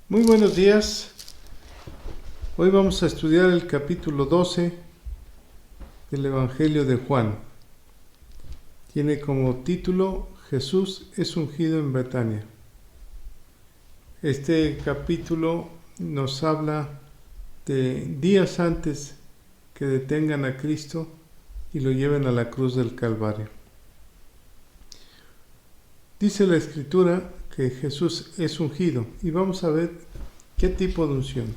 Muy buenos días. Hoy vamos a estudiar el capítulo 12 del Evangelio de Juan. Tiene como título Jesús es ungido en Betania. Este capítulo nos habla de días antes que detengan a Cristo y lo lleven a la cruz del Calvario. Dice la Escritura que Jesús es ungido y vamos a ver qué tipo de unción.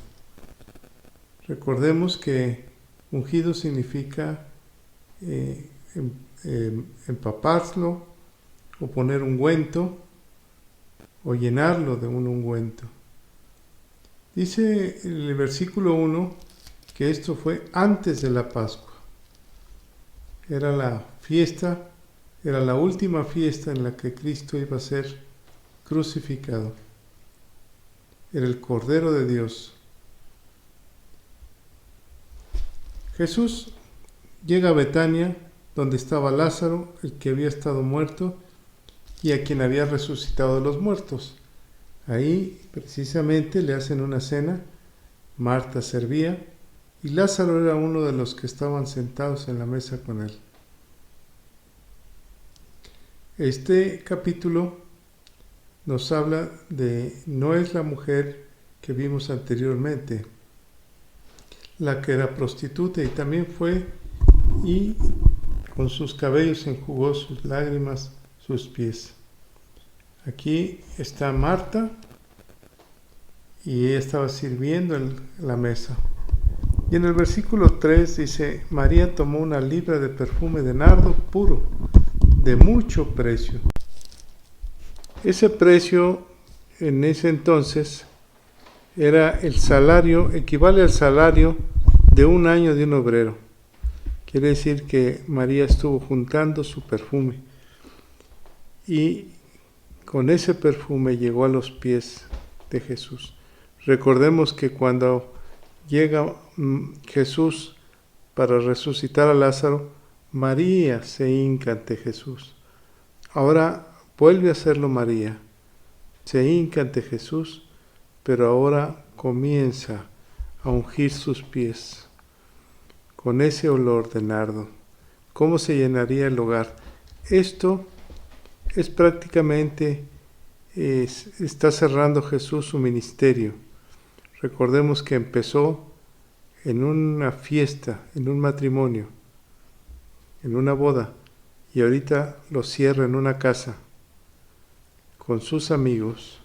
Recordemos que ungido significa empaparlo o poner ungüento o llenarlo de un ungüento. Dice en el versículo 1 que esto fue antes de la Pascua. Era la fiesta, era la última fiesta en la que Cristo iba a ser crucificado. Era el Cordero de Dios. Jesús llega a Betania, donde estaba Lázaro, el que había estado muerto y a quien había resucitado de los muertos. Ahí precisamente le hacen una cena, Marta servía y Lázaro era uno de los que estaban sentados en la mesa con él. Este capítulo nos habla de, no es la mujer que vimos anteriormente, la que era prostituta y también fue y con sus cabellos enjugó sus lágrimas, sus pies. Aquí está Marta y ella estaba sirviendo en la mesa. Y en el versículo 3 dice, María tomó una libra de perfume de nardo puro, de mucho precio. Ese precio en ese entonces era el salario, equivale al salario de un año de un obrero. Quiere decir que María estuvo juntando su perfume y con ese perfume llegó a los pies de Jesús. Recordemos que cuando llega Jesús para resucitar a Lázaro, María se hinca ante Jesús. Ahora vuelve a hacerlo María. Se hinca ante Jesús, pero ahora comienza a ungir sus pies con ese olor de nardo. ¿Cómo se llenaría el hogar? Esto es prácticamente, está cerrando Jesús su ministerio. Recordemos que empezó en una fiesta, en un matrimonio, en una boda, y ahorita lo cierra en una casa con sus amigos,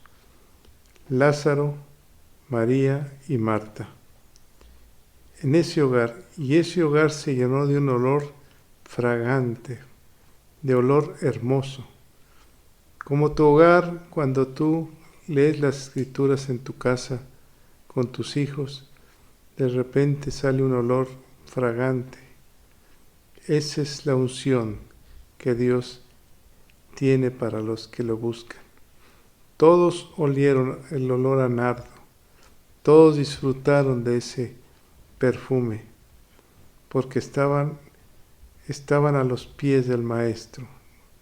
Lázaro, María y Marta. En ese hogar, y ese hogar se llenó de un olor fragante, de olor hermoso. Como tu hogar, cuando tú lees las escrituras en tu casa con tus hijos, de repente sale un olor fragante. Esa es la unción que Dios tiene para los que lo buscan. Todos olieron el olor a nardo, todos disfrutaron de ese perfume, porque estaban a los pies del Maestro,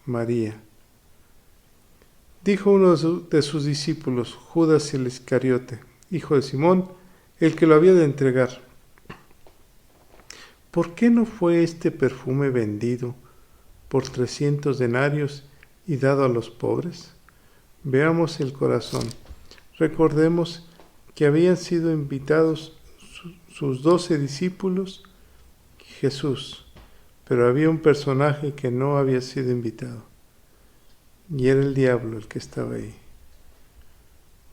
María. Dijo uno de sus discípulos, Judas el Iscariote, hijo de Simón, el que lo había de entregar, ¿por qué no fue este perfume vendido por 300 denarios y dado a los pobres? Veamos el corazón. Recordemos que habían sido invitados sus 12 discípulos, Jesús, pero había un personaje que no había sido invitado, y era el diablo el que estaba ahí.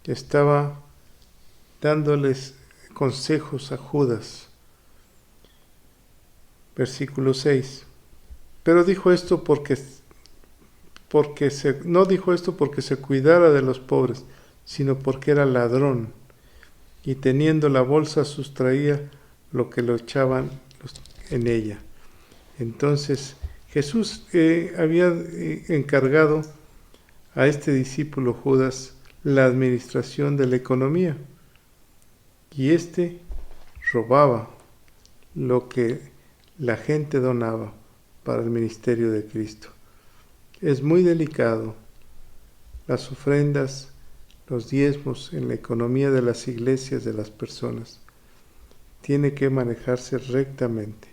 Estaba dándoles consejos a Judas. Versículo 6. Pero dijo esto no dijo esto porque se cuidara de los pobres, sino porque era ladrón, y teniendo la bolsa sustraía lo que lo echaban en ella. Entonces Jesús había encargado a este discípulo Judas la administración de la economía, y robaba lo que la gente donaba para el ministerio de Cristo. Es muy delicado. Las ofrendas los diezmos en la economía de las iglesias de las personas. Tiene que manejarse rectamente.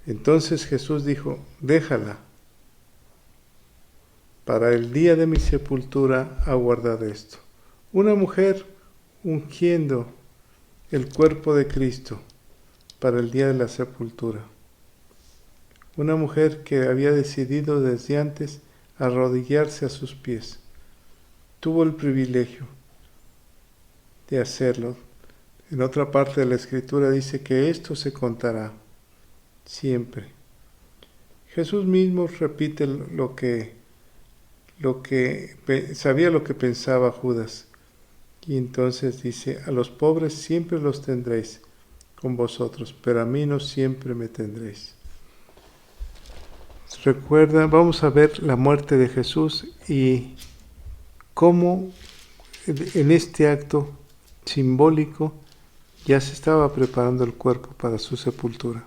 Entonces Jesús dijo, déjala. Para el día de mi sepultura ha guardado esto. Una mujer ungiendo el cuerpo de Cristo para el día de la sepultura. Una mujer que había decidido desde antes arrodillarse a sus pies. Tuvo el privilegio de hacerlo. En otra parte de la Escritura dice que esto se contará siempre. Jesús mismo repite sabía lo que pensaba Judas. Y entonces dice, a los pobres siempre los tendréis con vosotros, pero a mí no siempre me tendréis. Recuerda, vamos a ver la muerte de Jesús y cómo en este acto simbólico ya se estaba preparando el cuerpo para su sepultura.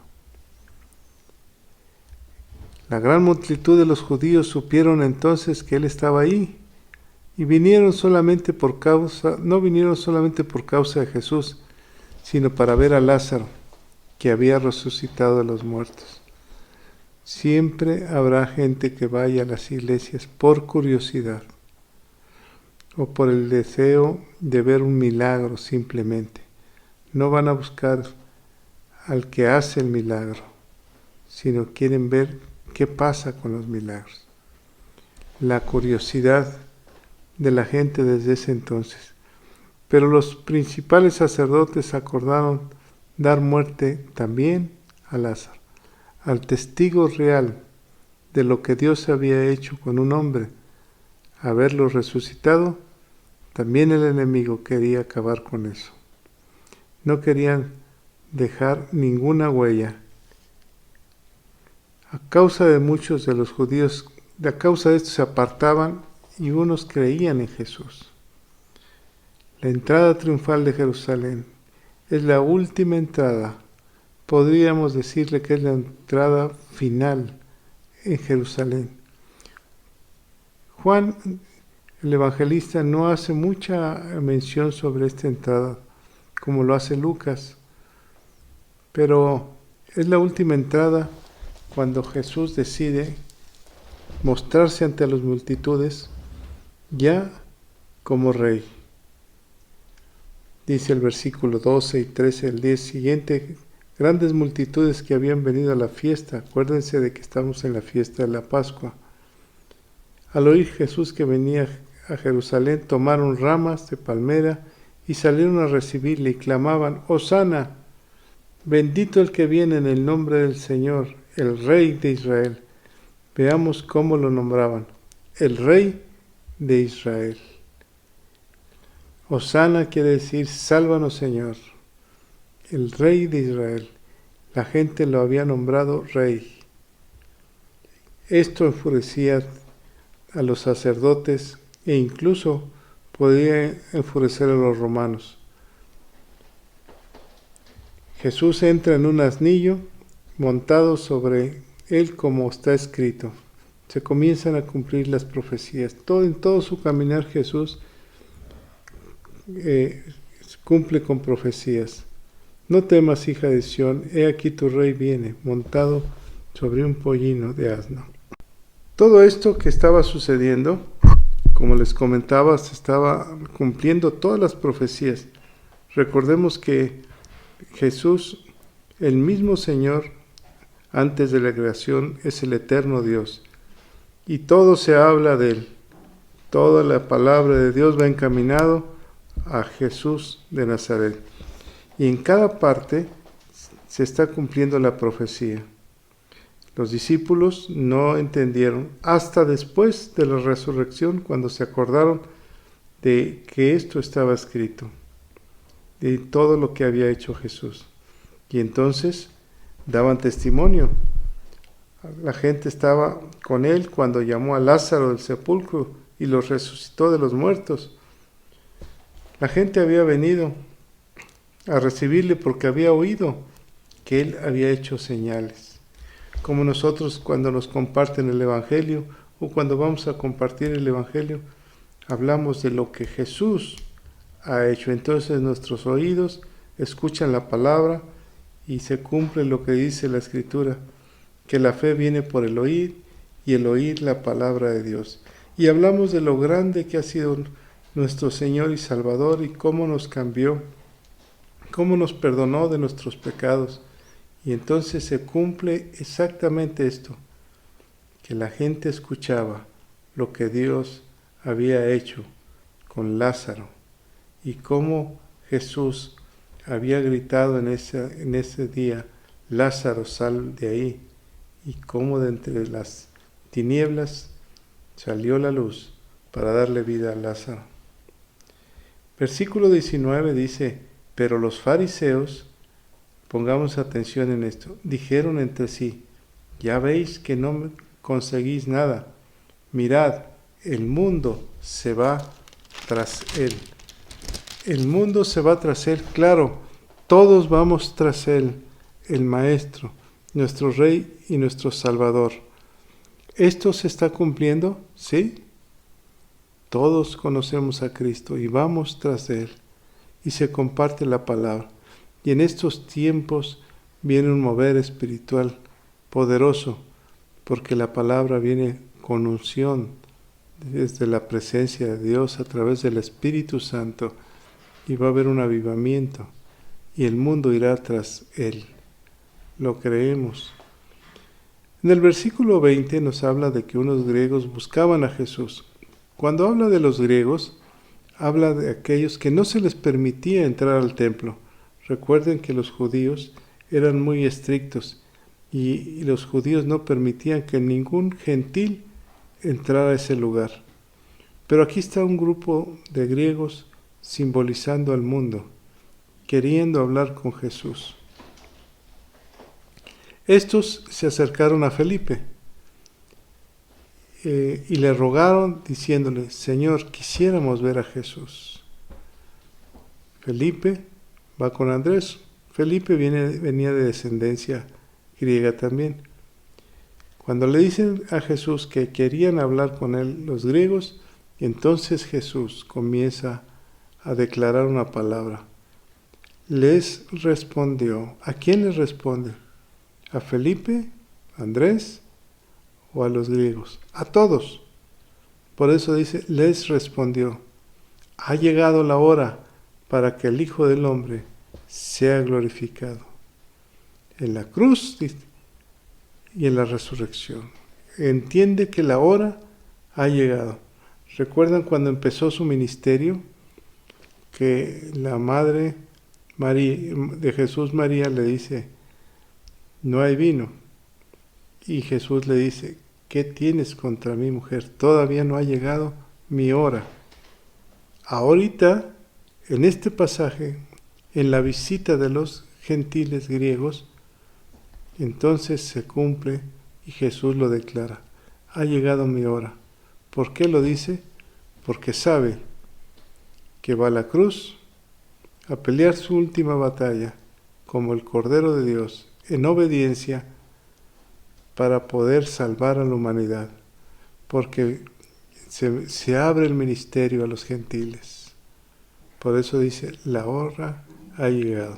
La gran multitud de los judíos supieron entonces que él estaba ahí y no vinieron solamente por causa de Jesús, sino para ver a Lázaro, que había resucitado de los muertos. Siempre habrá gente que vaya a las iglesias por curiosidad o por el deseo de ver un milagro simplemente. No van a buscar al que hace el milagro, sino quieren ver qué pasa con los milagros. La curiosidad de la gente desde ese entonces. Pero los principales sacerdotes acordaron dar muerte también a Lázaro, al testigo real de lo que Dios había hecho con un hombre. Haberlo resucitado, también el enemigo quería acabar con eso. No querían dejar ninguna huella. A causa de muchos de los judíos, a causa de esto se apartaban y unos creían en Jesús. La entrada triunfal de Jerusalén es la última entrada. Podríamos decirle que es la entrada final en Jerusalén. Juan, el evangelista, no hace mucha mención sobre esta entrada, como lo hace Lucas, pero es la última entrada cuando Jesús decide mostrarse ante las multitudes ya como rey. Dice el versículo 12 y 13 el día siguiente, grandes multitudes que habían venido a la fiesta, acuérdense de que estamos en la fiesta de la Pascua. Al oír Jesús que venía a Jerusalén, tomaron ramas de palmera y salieron a recibirle y clamaban, Hosana, bendito el que viene en el nombre del Señor, el Rey de Israel. Veamos cómo lo nombraban, el Rey de Israel. Hosana quiere decir, sálvanos Señor, el Rey de Israel. La gente lo había nombrado Rey. Esto enfurecía a los sacerdotes e incluso podía enfurecer a los romanos. Jesús entra en un asnillo montado sobre él como está escrito. Se comienzan a cumplir las profecías. En todo su caminar Jesús cumple con profecías. No temas, hija de Sión, he aquí tu rey viene, montado sobre un pollino de asno. Todo esto que estaba sucediendo, como les comentaba, se estaba cumpliendo todas las profecías. Recordemos que Jesús, el mismo Señor, antes de la creación, es el eterno Dios. Y todo se habla de Él. Toda la palabra de Dios va encaminado a Jesús de Nazaret. Y en cada parte se está cumpliendo la profecía. Los discípulos no entendieron hasta después de la resurrección, cuando se acordaron de que esto estaba escrito, de todo lo que había hecho Jesús. Y entonces daban testimonio. La gente estaba con él cuando llamó a Lázaro del sepulcro y lo resucitó de los muertos. La gente había venido a recibirle porque había oído que él había hecho señales. Como nosotros cuando nos comparten el Evangelio o cuando vamos a compartir el Evangelio, hablamos de lo que Jesús ha hecho. Entonces nuestros oídos escuchan la palabra y se cumple lo que dice la Escritura, que la fe viene por el oír y el oír la palabra de Dios. Y hablamos de lo grande que ha sido nuestro Señor y Salvador y cómo nos cambió, cómo nos perdonó de nuestros pecados. Y entonces se cumple exactamente esto, que la gente escuchaba lo que Dios había hecho con Lázaro y cómo Jesús había gritado en ese día, Lázaro, sal de ahí, y cómo de entre las tinieblas salió la luz para darle vida a Lázaro. Versículo 19 dice, pero los fariseos, pongamos atención en esto, dijeron entre sí, ya veis que no conseguís nada, mirad, el mundo se va tras él. El mundo se va tras él, claro, todos vamos tras él, el Maestro, nuestro Rey y nuestro Salvador. ¿Esto se está cumpliendo? ¿Sí? Todos conocemos a Cristo y vamos tras él y se comparte la palabra. Y en estos tiempos viene un mover espiritual poderoso, porque la palabra viene con unción desde la presencia de Dios a través del Espíritu Santo, y va a haber un avivamiento y el mundo irá tras él. Lo creemos. En el versículo 20 nos habla de que unos griegos buscaban a Jesús. Cuando habla de los griegos, habla de aquellos que no se les permitía entrar al templo. Recuerden que los judíos eran muy estrictos y los judíos no permitían que ningún gentil entrara a ese lugar. Pero aquí está un grupo de griegos simbolizando al mundo, queriendo hablar con Jesús. Estos se acercaron a Felipe y le rogaron diciéndole, Señor, quisiéramos ver a Jesús. Felipe va con Andrés. Felipe venía de descendencia griega también. Cuando le dicen a Jesús que querían hablar con él los griegos, entonces Jesús comienza a declarar una palabra. Les respondió. ¿A quién les responde? ¿A Felipe? ¿A Andrés? ¿O a los griegos? A todos. Por eso dice, les respondió. Ha llegado la hora para que el Hijo del Hombre sea glorificado. En la cruz y en la resurrección. Entiende que la hora ha llegado. ¿Recuerdan cuando empezó su ministerio? Que la madre de Jesús, María, le dice, no hay vino. Y Jesús le dice, ¿qué tienes contra mí, mujer? Todavía no ha llegado mi hora. Ahorita, en este pasaje, en la visita de los gentiles griegos, entonces se cumple y Jesús lo declara. Ha llegado mi hora. ¿Por qué lo dice? Porque sabe que va a la cruz a pelear su última batalla como el Cordero de Dios en obediencia para poder salvar a la humanidad, porque se abre el ministerio a los gentiles. Por eso dice, la hora ha llegado.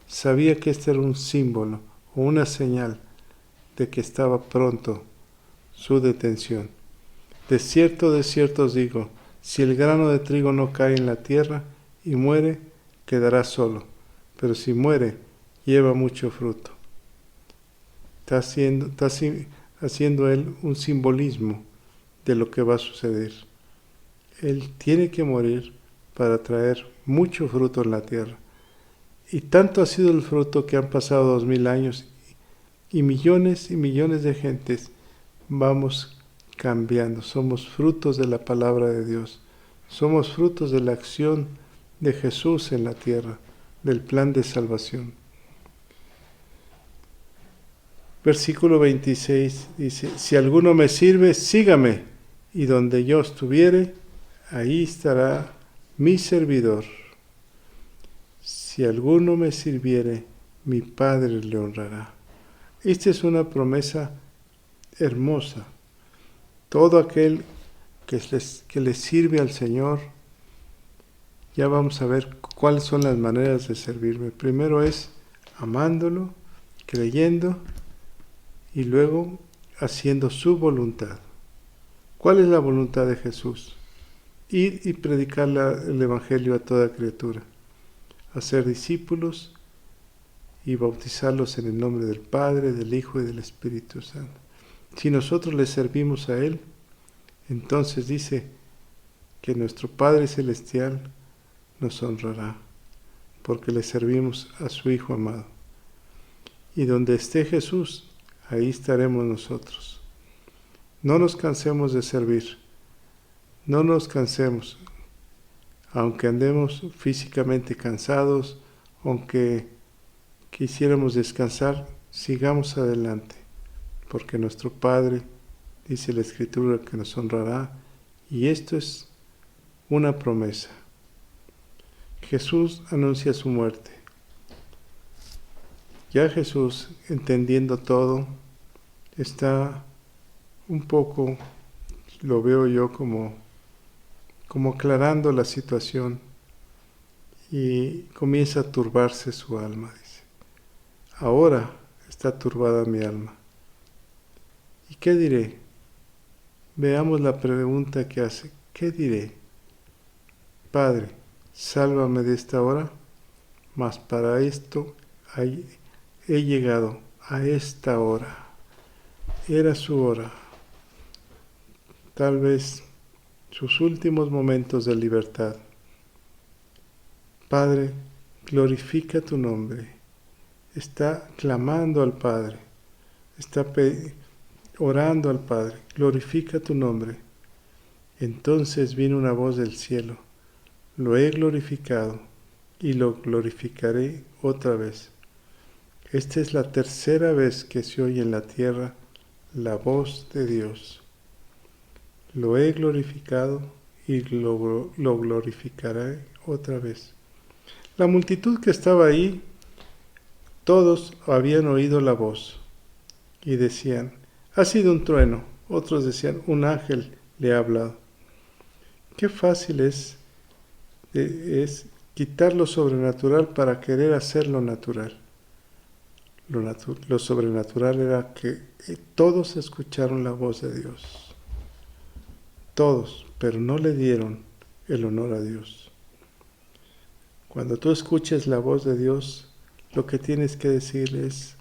Sabía que este era un símbolo o una señal de que estaba pronto su detención. De cierto os digo, si el grano de trigo no cae en la tierra y muere, quedará solo, pero si muere, lleva mucho fruto. Está haciendo él un simbolismo de lo que va a suceder. Él tiene que morir para traer mucho fruto en la tierra. Y tanto ha sido el fruto que han pasado 2000 años y millones de gentes vamos cambiando. Somos frutos de la palabra de Dios. Somos frutos de la acción de Jesús en la tierra, del plan de salvación. Versículo 26 dice, si alguno me sirve, sígame, y donde yo estuviere, ahí estará mi servidor. Si alguno me sirviere, mi Padre le honrará. Esta es una promesa hermosa. Todo aquel que le sirve al Señor, ya vamos a ver cuáles son las maneras de servirme. Primero es amándolo, creyendo y luego haciendo su voluntad. ¿Cuál es la voluntad de Jesús? Ir y predicar el Evangelio a toda criatura, hacer discípulos y bautizarlos en el nombre del Padre, del Hijo y del Espíritu Santo. Si nosotros le servimos a Él, entonces dice que nuestro Padre Celestial nos honrará, porque le servimos a su Hijo amado. Y donde esté Jesús, ahí estaremos nosotros. No nos cansemos de servir, no nos cansemos, aunque andemos físicamente cansados, aunque quisiéramos descansar, sigamos adelante, porque nuestro Padre, dice la Escritura, que nos honrará, y esto es una promesa. Jesús anuncia su muerte. Ya Jesús, entendiendo todo, está un poco, lo veo yo como aclarando la situación, y comienza a turbarse su alma, dice. Ahora está turbada mi alma. ¿Y qué diré? Veamos la pregunta que hace. ¿Qué diré? Padre, sálvame de esta hora, mas para esto he llegado a esta hora. Era su hora, tal vez sus últimos momentos de libertad. Padre, glorifica tu nombre. Está clamando al Padre, está orando al Padre, glorifica tu nombre. Entonces vino una voz del cielo, lo he glorificado y lo glorificaré otra vez. Esta es la tercera vez que se oye en la tierra la voz de Dios. Lo he glorificado y lo glorificaré otra vez. La multitud que estaba ahí, todos habían oído la voz y decían, ha sido un trueno. Otros decían, un ángel le ha hablado. Qué fácil es quitar lo sobrenatural para querer hacer lo natural. Lo sobrenatural era que todos escucharon la voz de Dios. Todos, pero no le dieron el honor a Dios. Cuando tú escuches la voz de Dios, lo que tienes que decir es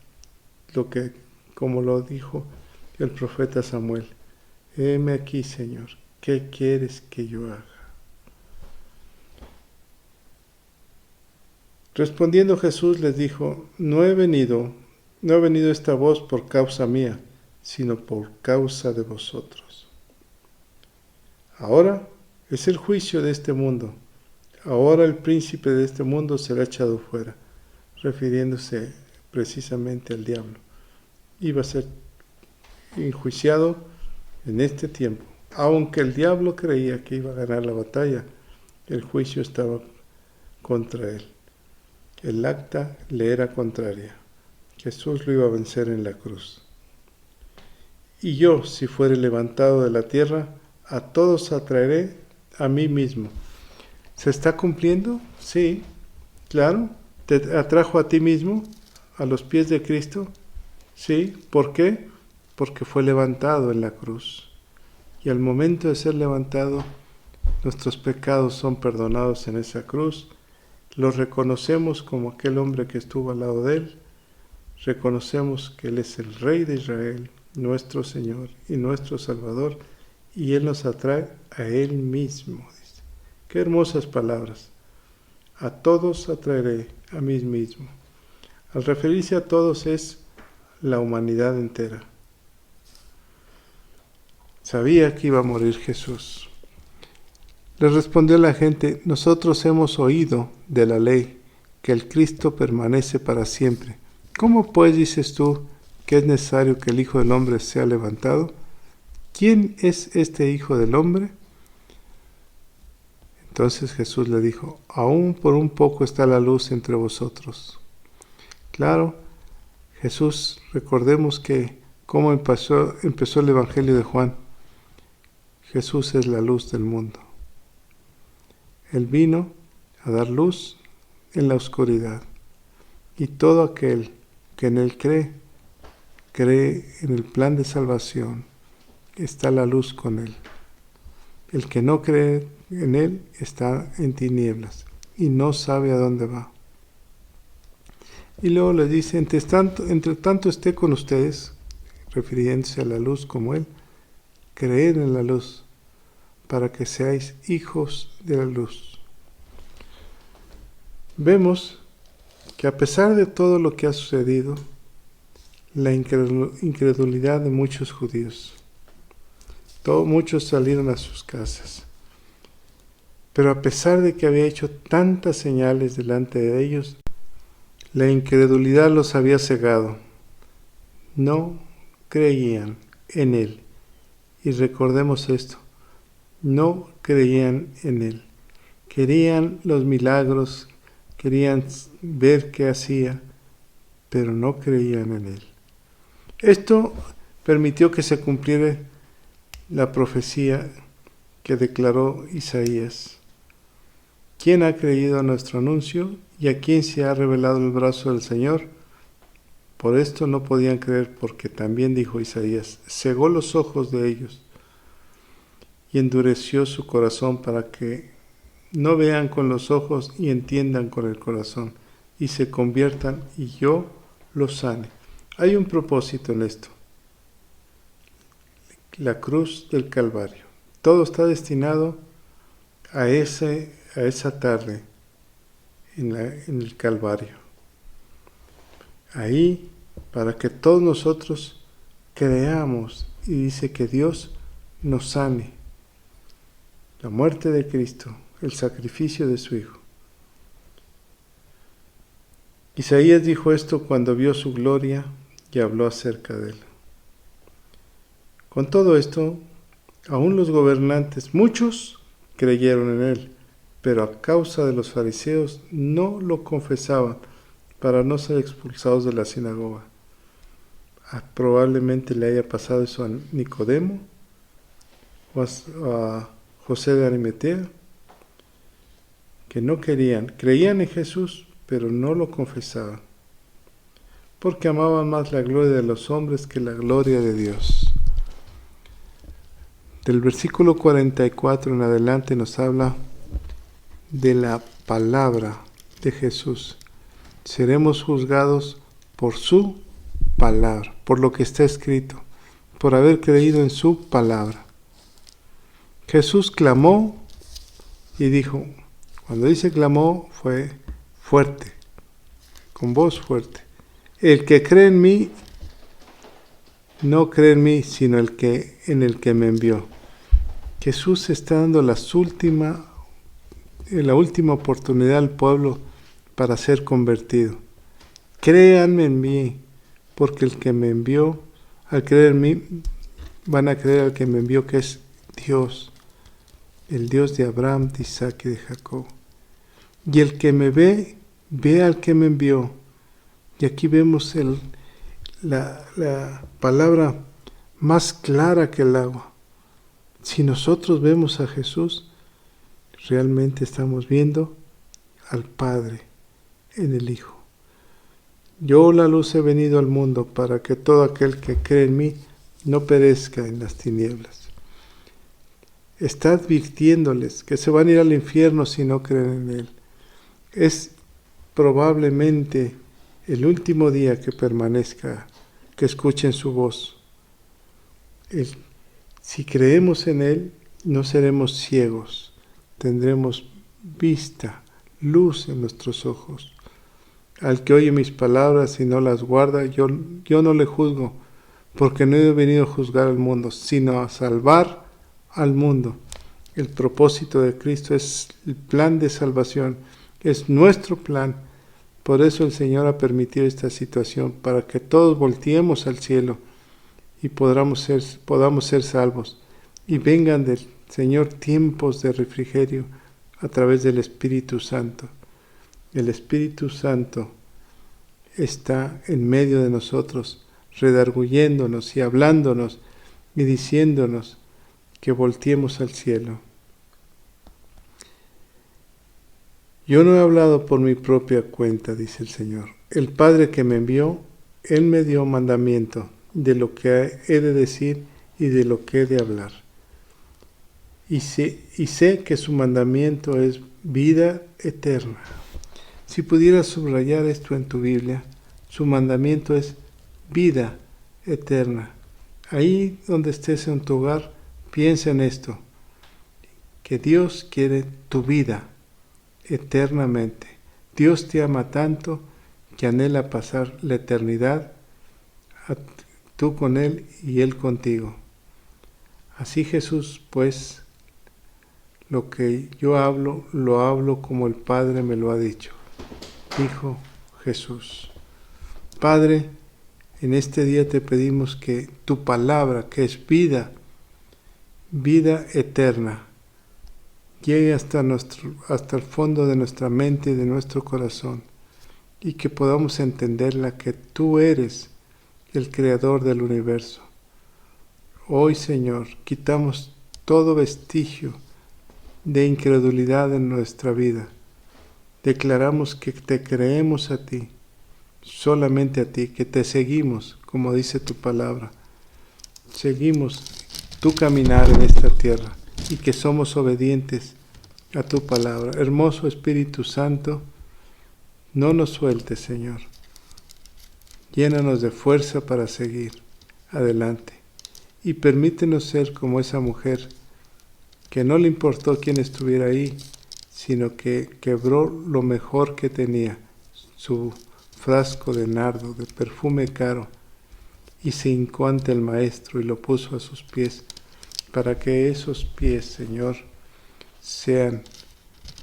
como lo dijo el profeta Samuel, heme aquí, Señor, ¿qué quieres que yo haga? Respondiendo Jesús les dijo, no ha venido esta voz por causa mía, sino por causa de vosotros. Ahora es el juicio de este mundo. Ahora el príncipe de este mundo será echado fuera, refiriéndose precisamente al diablo. Iba a ser enjuiciado en este tiempo. Aunque el diablo creía que iba a ganar la batalla, el juicio estaba contra él. El acta le era contraria. Jesús lo iba a vencer en la cruz. Y yo, si fuere levantado de la tierra, a todos atraeré a mí mismo. ¿Se está cumpliendo? Sí, claro. ¿Te atrajo a ti mismo? ¿A los pies de Cristo? Sí. ¿Por qué? Porque fue levantado en la cruz. Y al momento de ser levantado, nuestros pecados son perdonados en esa cruz. Los reconocemos como aquel hombre que estuvo al lado de él. Reconocemos que Él es el Rey de Israel, nuestro Señor y nuestro Salvador, y Él nos atrae a Él mismo. Dice. Qué hermosas palabras. A todos atraeré a mí mismo. Al referirse a todos es la humanidad entera. Sabía que iba a morir Jesús. Le respondió la gente, nosotros hemos oído de la ley que el Cristo permanece para siempre. ¿Cómo pues dices tú que es necesario que el Hijo del Hombre sea levantado? ¿Quién es este Hijo del Hombre? Entonces Jesús le dijo, aún por un poco está la luz entre vosotros. Claro, Jesús, recordemos que cómo empezó el Evangelio de Juan. Jesús es la luz del mundo. Él vino a dar luz en la oscuridad. Y todo aquel que en Él cree en el plan de salvación, está la luz con Él. El que no cree en Él está en tinieblas y no sabe a dónde va. Y luego le dice, entre tanto esté con ustedes, refiriéndose a la luz como Él, creed en la luz para que seáis hijos de la luz. Vemos que a pesar de todo lo que ha sucedido, la incredulidad de muchos judíos, muchos salieron a sus casas, pero a pesar de que había hecho tantas señales delante de ellos, la incredulidad los había cegado. No creían en Él. Y recordemos esto, no creían en Él. Querían los milagros, querían ver qué hacía, pero no creían en Él. Esto permitió que se cumpliera la profecía que declaró Isaías. ¿Quién ha creído a nuestro anuncio y a quién se ha revelado el brazo del Señor? Por esto no podían creer, porque también dijo Isaías, cegó los ojos de ellos y endureció su corazón para que no vean con los ojos y entiendan con el corazón y se conviertan y yo los sane. Hay un propósito en esto. La cruz del Calvario. Todo está destinado a esa tarde en el Calvario. Ahí, para que todos nosotros creamos, y dice que Dios nos sane. La muerte de Cristo, el sacrificio de su Hijo. Isaías dijo esto cuando vio su gloria y habló acerca de Él. Con todo esto, aún los gobernantes, muchos creyeron en Él, pero a causa de los fariseos no lo confesaban para no ser expulsados de la sinagoga. Probablemente le haya pasado eso a Nicodemo o a José de Arimatea, que no creían en Jesús, pero no lo confesaban, porque amaban más la gloria de los hombres que la gloria de Dios. Del versículo 44 en adelante nos habla de la palabra de Jesús. Seremos juzgados por su palabra, por lo que está escrito, por haber creído en su palabra. Jesús clamó y dijo, cuando dice clamó fue fuerte, con voz fuerte. El que cree en mí, no cree en mí, sino en el que me envió. Jesús está dando la última oportunidad al pueblo para ser convertido. Créanme en mí, porque el que me envió, al creer en mí, van a creer al que me envió, que es Dios, el Dios de Abraham, de Isaac y de Jacob. Y el que me ve al que me envió. Y aquí vemos la palabra más clara que el agua. Si nosotros vemos a Jesús, realmente estamos viendo al Padre en el Hijo. Yo, la luz, he venido al mundo para que todo aquel que cree en mí no perezca en las tinieblas. Está advirtiéndoles que se van a ir al infierno si no creen en Él. Es probablemente el último día que permanezca, que escuchen su voz. Si creemos en Él, no seremos ciegos, tendremos vista, luz en nuestros ojos. Al que oye mis palabras y no las guarda, yo no le juzgo, porque no he venido a juzgar al mundo, sino a salvar al mundo. El propósito de Cristo es el plan de salvación, es nuestro plan. Por eso el Señor ha permitido esta situación, para que todos volteemos al cielo y podamos ser salvos. Y vengan del Señor tiempos de refrigerio a través del Espíritu Santo. El Espíritu Santo está en medio de nosotros, redarguyéndonos y hablándonos y diciéndonos que volteemos al cielo. Yo no he hablado por mi propia cuenta, dice el Señor. El Padre que me envió, Él me dio mandamiento de lo que he de decir y de lo que he de hablar. Y sé que su mandamiento es vida eterna. Si pudieras subrayar esto en tu Biblia, su mandamiento es vida eterna. Ahí donde estés en tu hogar, piensa en esto, que Dios quiere tu vida eternamente. Dios te ama tanto que anhela pasar la eternidad, tú con Él y Él contigo. Así Jesús, pues, lo que yo hablo, lo hablo como el Padre me lo ha dicho, dijo Jesús. Padre, en este día te pedimos que tu palabra, que es vida eterna, llegue hasta el fondo de nuestra mente y de nuestro corazón, y que podamos entenderla, que tú eres el creador del universo. Hoy, Señor, quitamos todo vestigio de incredulidad en nuestra vida. Declaramos que te creemos a ti, solamente a ti, que te seguimos, como dice tu palabra. Seguimos tu caminar en esta tierra y que somos obedientes a tu palabra. Hermoso Espíritu Santo, no nos sueltes, Señor. Llénanos de fuerza para seguir adelante y permítenos ser como esa mujer que no le importó quién estuviera ahí, sino que quebró lo mejor que tenía, su frasco de nardo, de perfume caro, y se hincó ante el Maestro y lo puso a sus pies, para que esos pies, Señor, sean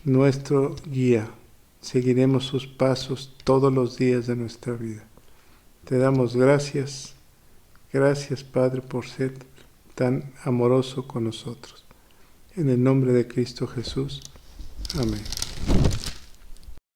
nuestro guía. Seguiremos sus pasos todos los días de nuestra vida. Te damos gracias, gracias Padre por ser tan amoroso con nosotros. En el nombre de Cristo Jesús. Amén.